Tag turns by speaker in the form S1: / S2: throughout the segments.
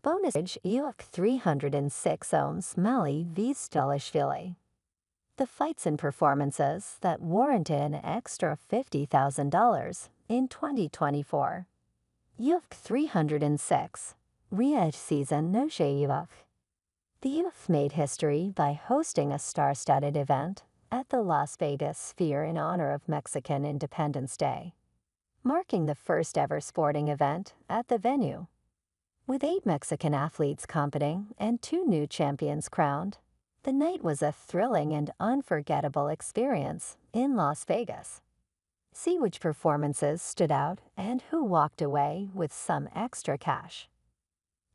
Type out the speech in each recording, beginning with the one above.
S1: Bonus UF 306 ohms Mali v Dvalishvili. The fights and performances that warranted an extra $50,000 in 2024. UF 306. Riyadh season Noche UF. The UF made history by hosting a star-studded event at the Las Vegas Sphere in honor of Mexican Independence Day, marking the first ever sporting event at the venue. With 8 Mexican athletes competing and 2 new champions crowned, the night was a thrilling and unforgettable experience in Las Vegas. See which performances stood out and who walked away with some extra cash.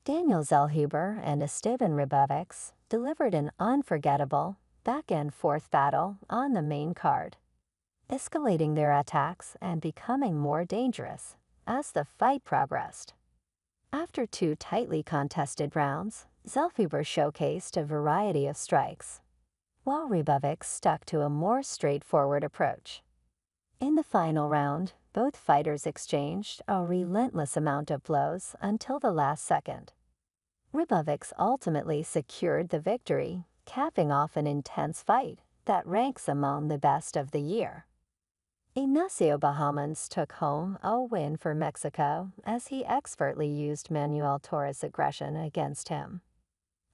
S1: Daniel Zellhuber and Esteban Ribovics delivered an unforgettable back-and-forth battle on the main card, escalating their attacks and becoming more dangerous as the fight progressed. After 2 tightly contested rounds, Zellhuber showcased a variety of strikes, while Ribovics stuck to a more straightforward approach. In the final round, both fighters exchanged a relentless amount of blows until the last second. Ribovics ultimately secured the victory, capping off an intense fight that ranks among the best of the year. Ignacio Bahamans took home a win for Mexico as he expertly used Manuel Torres' aggression against him.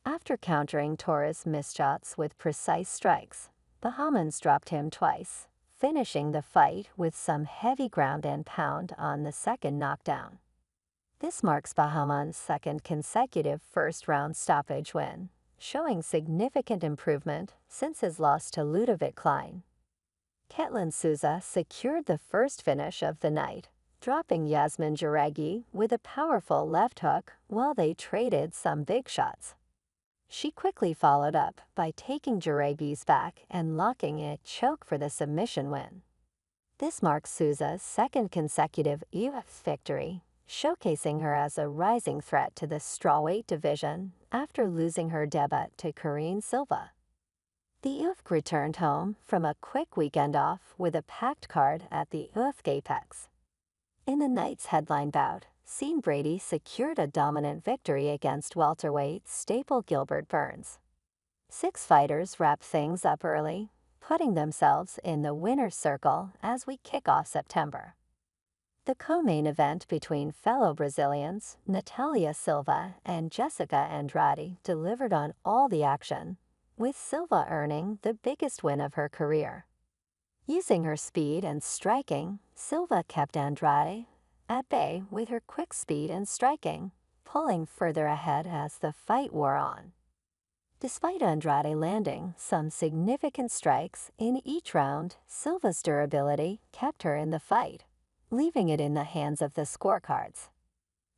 S1: After countering Torres' missed shots with precise strikes, Bahamans dropped him twice, finishing the fight with some heavy ground and pound on the second knockdown. This marks Bahamans' second consecutive first-round stoppage win, showing significant improvement since his loss to Ludovic Klein. Ketlin Souza secured the first finish of the night, dropping Yasmin Jauregui with a powerful left hook while they traded some big shots. She quickly followed up by taking Jauregui's back and locking a choke for the submission win. This marks Souza's second consecutive UFC victory, showcasing her as a rising threat to the strawweight division after losing her debut to Karine Silva. The UFC returned home from a quick weekend off with a packed card at the UFC Apex. In the night's headline bout, Sean Brady secured a dominant victory against welterweight staple Gilbert Burns. 6 fighters wrapped things up early, putting themselves in the winner's circle as we kick off September. The co-main event between fellow Brazilians Natalia Silva and Jessica Andrade delivered on all the action, with Silva earning the biggest win of her career. Using her speed and striking, Silva kept Andrade at bay with her quick speed and striking, pulling further ahead as the fight wore on. Despite Andrade landing some significant strikes in each round, Silva's durability kept her in the fight, leaving it in the hands of the scorecards.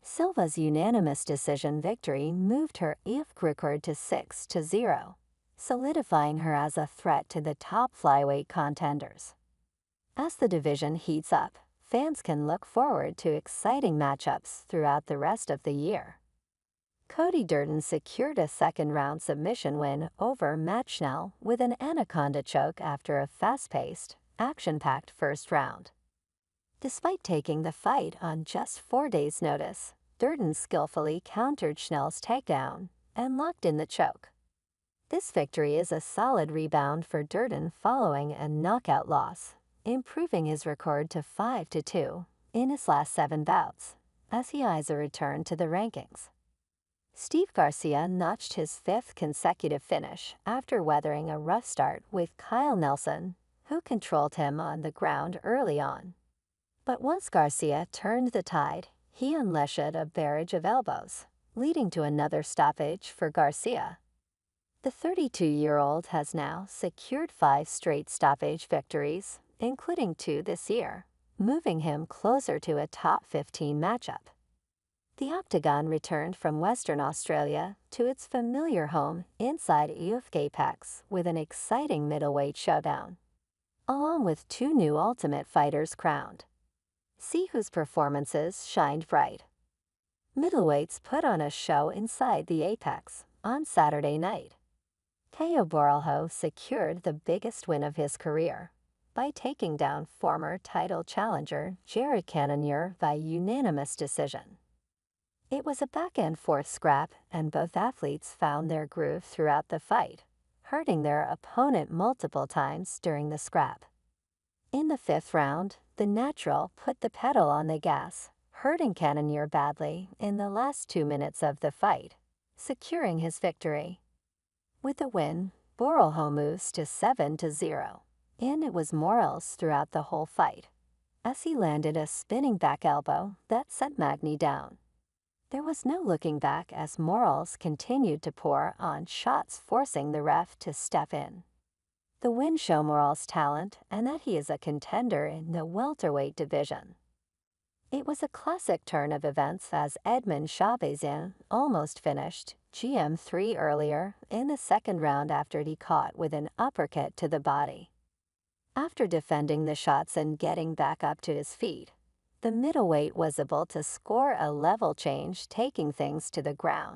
S1: Silva's unanimous decision victory moved her UFC record to 6-0. Solidifying her as a threat to the top flyweight contenders. As the division heats up, fans can look forward to exciting matchups throughout the rest of the year. Cody Durden secured a second-round submission win over Matt Schnell with an anaconda choke after a fast-paced, action-packed first round. Despite taking the fight on just 4 days' notice, Durden skillfully countered Schnell's takedown and locked in the choke. This victory is a solid rebound for Durden following a knockout loss, improving his record to 5-2 in his last 7 bouts, as he eyes a return to the rankings. Steve Garcia notched his 5th consecutive finish after weathering a rough start with Kyle Nelson, who controlled him on the ground early on. But once Garcia turned the tide, he unleashed a barrage of elbows, leading to another stoppage for Garcia. The 32-year-old has now secured 5 straight stoppage victories, including 2 this year, moving him closer to a top 15 matchup. The Octagon returned from Western Australia to its familiar home inside UFC Apex with an exciting middleweight showdown, along with 2 new Ultimate Fighters crowned. See whose performances shined bright. Middleweights put on a show inside the Apex on Saturday night. Caio Borralho secured the biggest win of his career by taking down former title challenger Jared Cannonier by unanimous decision. It was a back-and-forth scrap, and both athletes found their groove throughout the fight, hurting their opponent multiple times during the scrap. In the fifth round, the natural put the pedal on the gas, hurting Cannonier badly in the last 2 minutes of the fight, securing his victory. With the win, Borrelho moves to 7-0, and it was Morales throughout the whole fight, as he landed a spinning back elbow that sent Magny down. There was no looking back as Morales continued to pour on shots, forcing the ref to step in. The win showed Morales' talent and that he is a contender in the welterweight division. It was a classic turn of events as Edmond Chabazin almost finished GM3 earlier in the second round after he caught with an uppercut to the body. After defending the shots and getting back up to his feet, the middleweight was able to score a level change, taking things to the ground.